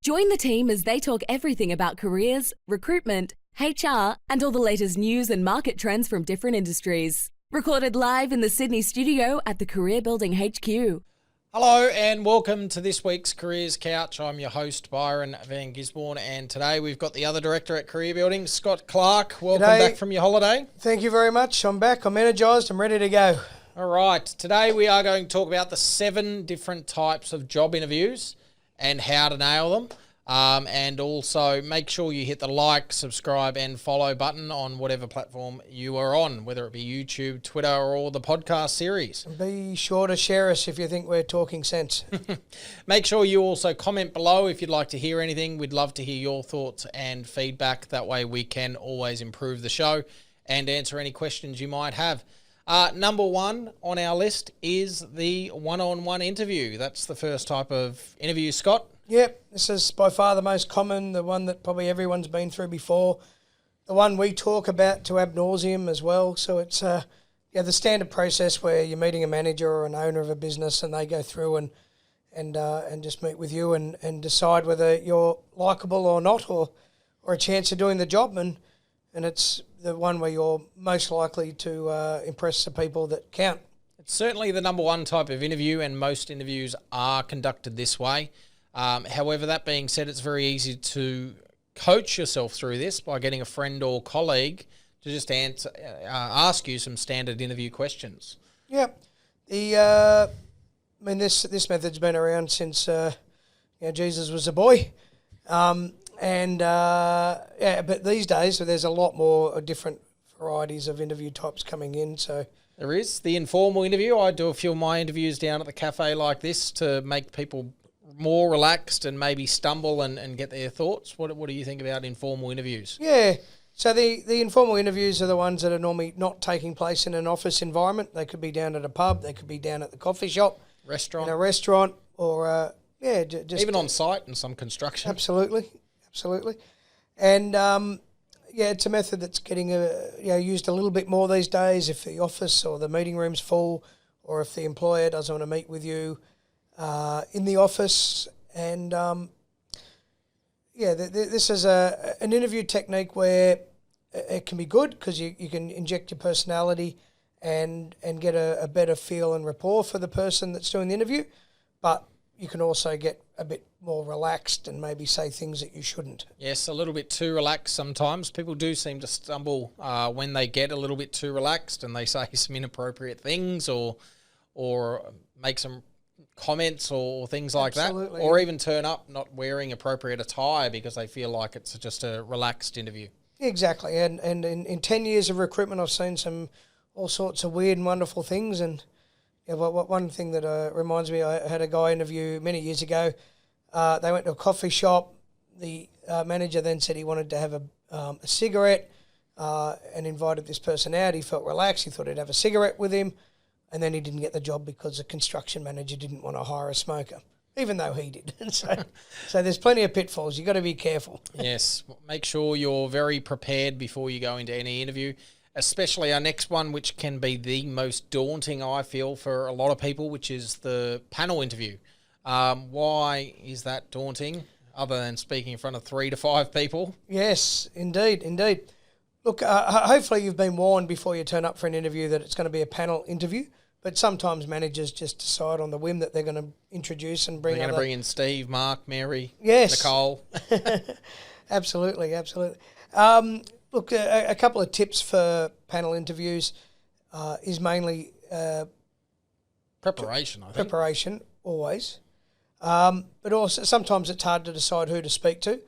Join the team as they talk everything about careers, recruitment, HR, and all the latest news and market trends from different industries. Recorded live in the Sydney studio at the Career Building HQ. Hello and welcome to this week's Careers Couch. I'm your host, Byron van Gisborne, and today we've got the other director at Career Building, Scott Clark. Welcome back from your holiday. Thank you very much. I'm back. I'm energised. I'm ready to go. All right. Today we are going to talk about the 7 different types of job interviews and how to nail them. And also make sure you hit the like, subscribe and follow button on whatever platform you are on, whether it be YouTube, Twitter or the podcast series. Be sure to share us if you think we're talking sense. Make sure you also comment below if you'd like to hear anything. We'd love to hear your thoughts and feedback. That way we can always improve the show and answer any questions you might have. Number 1 on our list is the one-on-one interview. That's the first type of interview, Scott. Yep, this is by far the most common, the one that probably everyone's been through before, the one we talk about to ad nauseum as well. So it's the standard process where you're meeting a manager or an owner of a business and they go through and just meet with you and decide whether you're likeable or not, or a chance of doing the job. And it's the one where you're most likely to impress the people that count. It's certainly the number 1 type of interview, and most interviews are conducted this way. However, that being said, it's very easy to coach yourself through this by getting a friend or colleague to just ask you some standard interview questions. Yeah, this method's been around since Jesus was a boy, but these days there's a lot more different varieties of interview types coming in. So there is the informal interview. I do a few of my interviews down at the cafe like this to make people more relaxed and maybe stumble and get their thoughts. What do you think about informal interviews? Yeah, so the informal interviews are the ones that are normally not taking place in an office environment. They could be down at a pub, they could be down at the coffee shop, restaurant, in a restaurant, or just even on site in some construction. Absolutely, and it's a method that's getting used a little bit more these days. If the office or the meeting room's full, or if the employer doesn't want to meet with you in the office, and this is an interview technique where it can be good because you can inject your personality and get a better feel and rapport for the person that's doing the interview, but you can also get a bit more relaxed and maybe say things that you shouldn't. Yes, a little bit too relaxed sometimes. People do seem to stumble when they get a little bit too relaxed and they say some inappropriate things or make some comments or things like Absolutely. that, or even turn up not wearing appropriate attire because they feel like it's just a relaxed interview. Exactly, and in 10 years of recruitment I've seen all sorts of weird and wonderful things. And one thing that reminds me, I had a guy interview many years ago. They went to a coffee shop. The manager then said he wanted to have a cigarette and invited this person out. He felt relaxed, he thought he'd have a cigarette with him. And then he didn't get the job because the construction manager didn't want to hire a smoker, even though he did. So there's plenty of pitfalls. You've got to be careful. Yes. Make sure you're very prepared before you go into any interview, especially our next one, which can be the most daunting, I feel, for a lot of people, which is the panel interview. Why is that daunting, other than speaking in front of 3 to 5 people? Yes, indeed. Look, hopefully you've been warned before you turn up for an interview that it's going to be a panel interview. But sometimes managers just decide on the whim that they're going to introduce and bring. They're going to bring in Steve, Mark, Mary, yes, Nicole. Absolutely. Look, a couple of tips for panel interviews is mainly preparation. I think preparation always, but also sometimes it's hard to decide who to speak to.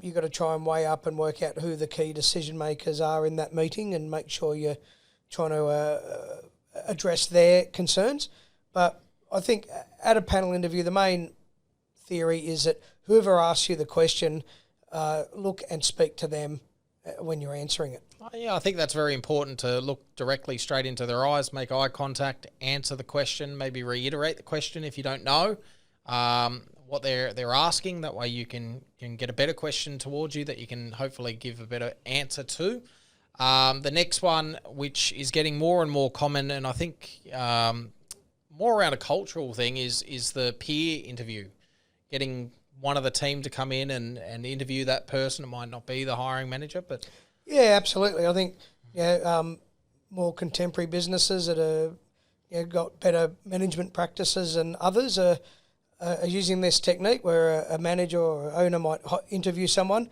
You've got to try and weigh up and work out who the key decision makers are in that meeting and make sure you're trying to address their concerns. But I think at a panel interview, the main theory is that whoever asks you the question, look and speak to them when you're answering it. Yeah, I think that's very important, to look directly straight into their eyes, make eye contact, answer the question, maybe reiterate the question if you don't know what they're asking. That way you can get a better question towards you that you can hopefully give a better answer to. The next one, which is getting more and more common, and I think more around a cultural thing, is the peer interview. Getting one of the team to come in and interview that person. It might not be the hiring manager, but Yeah, absolutely. I think more contemporary businesses that are got better management practices than others are using this technique where a manager or owner might interview someone,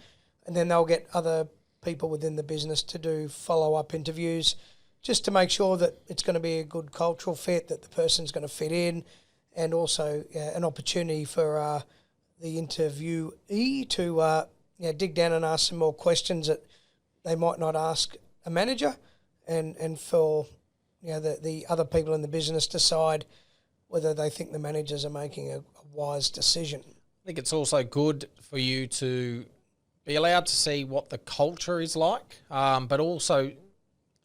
and then they'll get other people within the business to do follow-up interviews just to make sure that it's going to be a good cultural fit, that the person's going to fit in, and also an opportunity for the interviewee to dig down and ask some more questions that they might not ask a manager, and for the other people in the business decide whether they think the managers are making a wise decision. I think it's also good for you to be allowed to see what the culture is like, but also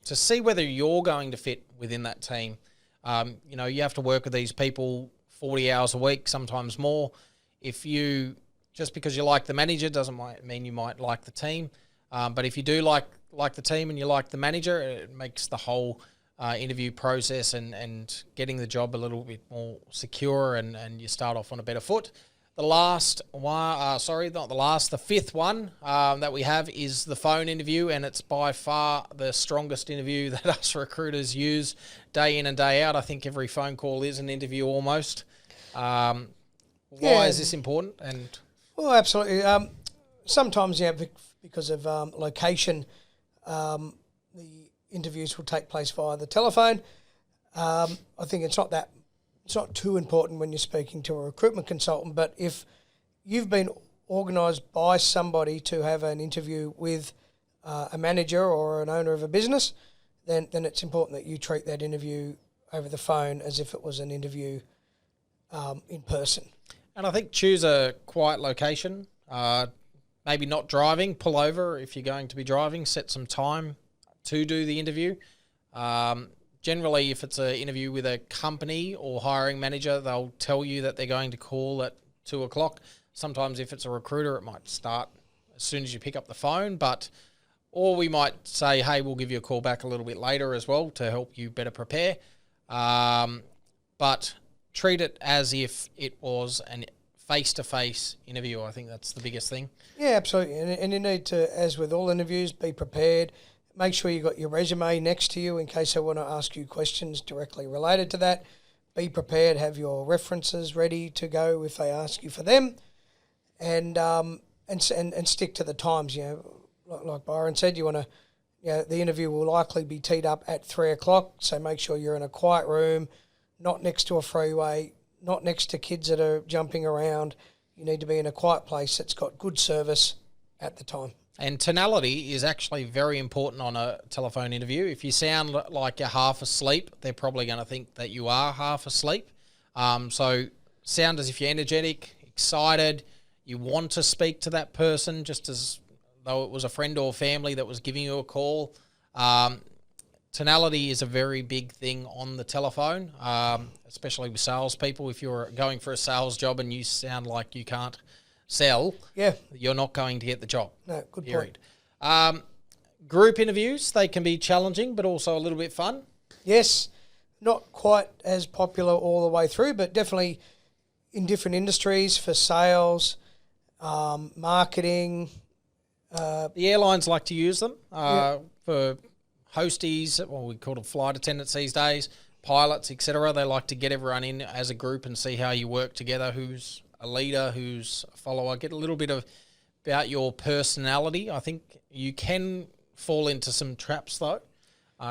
to see whether you're going to fit within that team. You have to work with these people 40 hours a week, sometimes more. If you, just because you like the manager doesn't mean you might like the team. But if you do like the team and you like the manager, it makes the whole interview process and getting the job a little bit more secure, and you start off on a better foot. The fifth one that we have is the phone interview, and it's by far the strongest interview that us recruiters use day in and day out. I think every phone call is an interview almost. Why is this important? Well, absolutely. Sometimes, because of location, the interviews will take place via the telephone. I think it's not too important when you're speaking to a recruitment consultant, but if you've been organised by somebody to have an interview with a manager or an owner of a business, then it's important that you treat that interview over the phone as if it was an interview in person. And I think choose a quiet location, maybe not driving, pull over if you're going to be driving, set some time to do the interview. Generally, if it's an interview with a company or hiring manager, they'll tell you that they're going to call at 2:00. Sometimes if it's a recruiter, it might start as soon as you pick up the phone, or we might say, hey, we'll give you a call back a little bit later as well to help you better prepare. But treat it as if it was an face-to-face interview. I think that's the biggest thing. Yeah, absolutely. And you need to, as with all interviews, be prepared. Make sure you got your resume next to you in case they want to ask you questions directly related to that. Be prepared, have your references ready to go if they ask you for them, and stick to the times. Like Byron said, you want to. The interview will likely be teed up at 3:00, so make sure you're in a quiet room, not next to a freeway, not next to kids that are jumping around. You need to be in a quiet place that's got good service at the time. And tonality is actually very important on a telephone interview. If you sound like you're half asleep, they're probably going to think that you are half asleep. So sound as if you're energetic, excited, you want to speak to that person just as though it was a friend or family that was giving you a call. Tonality is a very big thing on the telephone, especially with salespeople. If you're going for a sales job and you sound like you can't sell, you're not going to get the job. No, good period. Point. Group interviews, they can be challenging but also a little bit fun. Yes, not quite as popular all the way through, but definitely in different industries for sales, marketing. The airlines like to use them for hosties, well, we call them flight attendants these days, pilots, etc. They like to get everyone in as a group and see how you work together, who's a leader, who's a follower, get a little bit about your personality. I think you can fall into some traps though,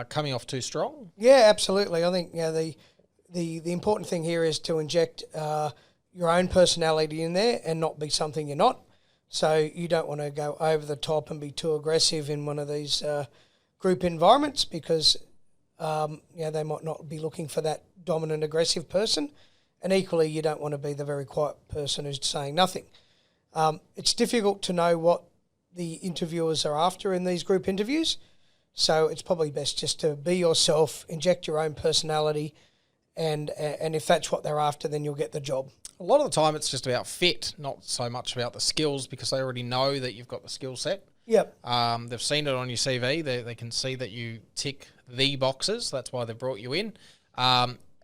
coming off too strong. Yeah, absolutely. I think the important thing here is to inject your own personality in there and not be something you're not. So you don't want to go over the top and be too aggressive in one of these group environments because they might not be looking for that dominant aggressive person. And equally, you don't want to be the very quiet person who's saying nothing. It's difficult to know what the interviewers are after in these group interviews. So it's probably best just to be yourself, inject your own personality, and if that's what they're after, then you'll get the job. A lot of the time it's just about fit, not so much about the skills, because they already know that you've got the skill set. Yep. They've seen it on your CV. They can see that you tick the boxes. That's why they've brought you in.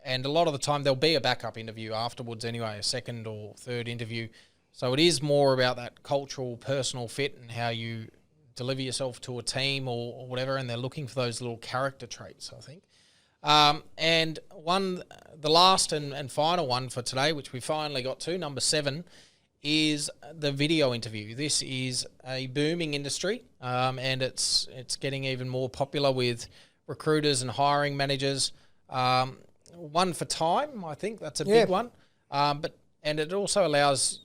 And a lot of the time there'll be a backup interview afterwards anyway, a second or third interview. So it is more about that cultural, personal fit and how you deliver yourself to a team or whatever, and they're looking for those little character traits, I think. And the last and final one for today, which we finally got to, number 7, is the video interview. This is a booming industry, and it's getting even more popular with recruiters and hiring managers. One for time, I think that's a big one. And it also allows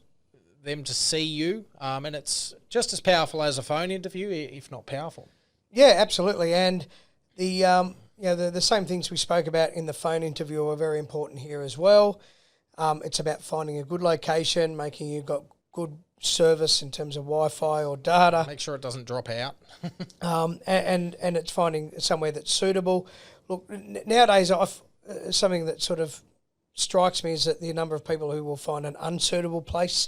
them to see you, and it's just as powerful as a phone interview, if not powerful. Yeah, absolutely. And the same things we spoke about in the phone interview are very important here as well. It's about finding a good location, making you got good service in terms of Wi-Fi or data. Make sure it doesn't drop out. And it's finding somewhere that's suitable. Look, nowadays, something that sort of strikes me is that the number of people who will find an unsuitable place,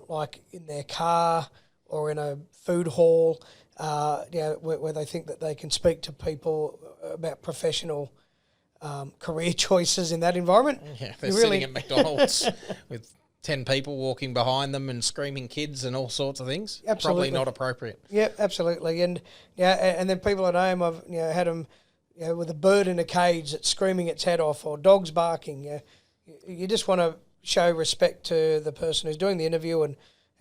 like in their car or in a food hall, where they think that they can speak to people about professional career choices in that environment. Yeah, they're sitting at McDonald's with 10 people walking behind them and screaming kids and all sorts of things. Absolutely. Probably not appropriate. Yeah, absolutely. And and then people at home, I've had them with a bird in a cage that's screaming its head off, or dogs barking. You just want to show respect to the person who's doing the interview and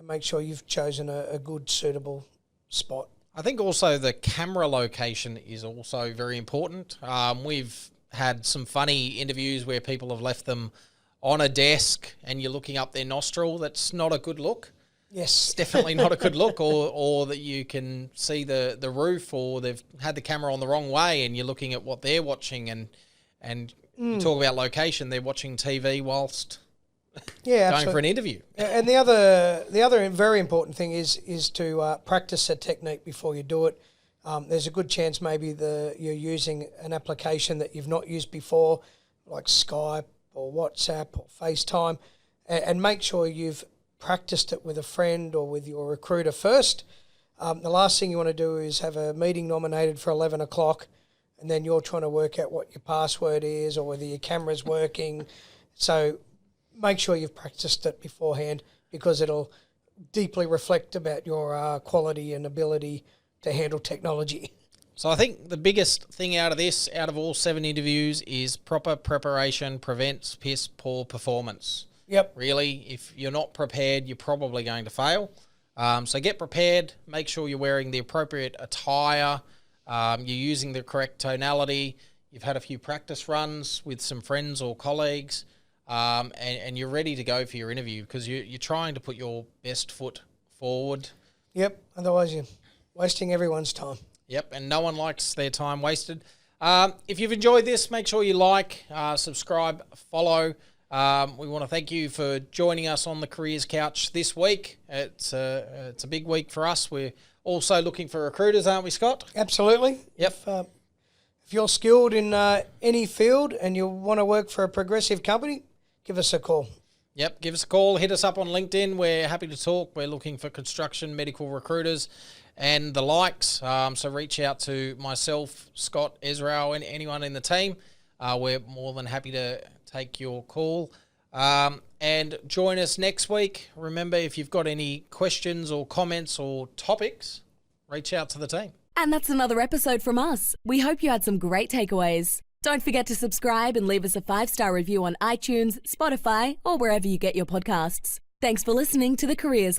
make sure you've chosen a good, suitable spot. I think also the camera location is also very important. We've had some funny interviews where people have left them on a desk and you're looking up their nostril. That's not a good look. Yes. It's definitely not a good look, or that you can see the roof, or they've had the camera on the wrong way and you're looking at what they're watching, and you talk about location, they're watching TV whilst going for an interview. And the other very important thing is to practice a technique before you do it. There's a good chance maybe you're using an application that you've not used before, like Skype or WhatsApp or FaceTime, and make sure you've practiced it with a friend or with your recruiter first. The last thing you want to do is have a meeting nominated for 11 o'clock and then you're trying to work out what your password is or whether your camera's working. So make sure you've practiced it beforehand, because it'll deeply reflect about your quality and ability to handle technology. So I think the biggest thing out of all 7 interviews, is proper preparation prevents piss poor performance. Yep. Really, if you're not prepared, you're probably going to fail. So get prepared. Make sure you're wearing the appropriate attire. You're using the correct tonality. You've had a few practice runs with some friends or colleagues, and you're ready to go for your interview, because you're trying to put your best foot forward. Yep. Otherwise, you're wasting everyone's time. Yep, and no one likes their time wasted. If you've enjoyed this, make sure you like, subscribe, follow. We want to thank you for joining us on the Careers Couch this week. It's a big week for us. We're also looking for recruiters, aren't we, Scott? Absolutely. Yep. If you're skilled in any field and you want to work for a progressive company, give us a call. Yep, give us a call. Hit us up on LinkedIn. We're happy to talk. We're looking for construction, medical recruiters, and the likes. So reach out to myself, Scott, Ezra, and anyone in the team. We're more than happy to take your call. And join us next week. Remember, if you've got any questions or comments or topics, reach out to the team. And that's another episode from us. We hope you had some great takeaways. Don't forget to subscribe and leave us a 5-star review on iTunes, Spotify, or wherever you get your podcasts. Thanks for listening to the Careers Couch.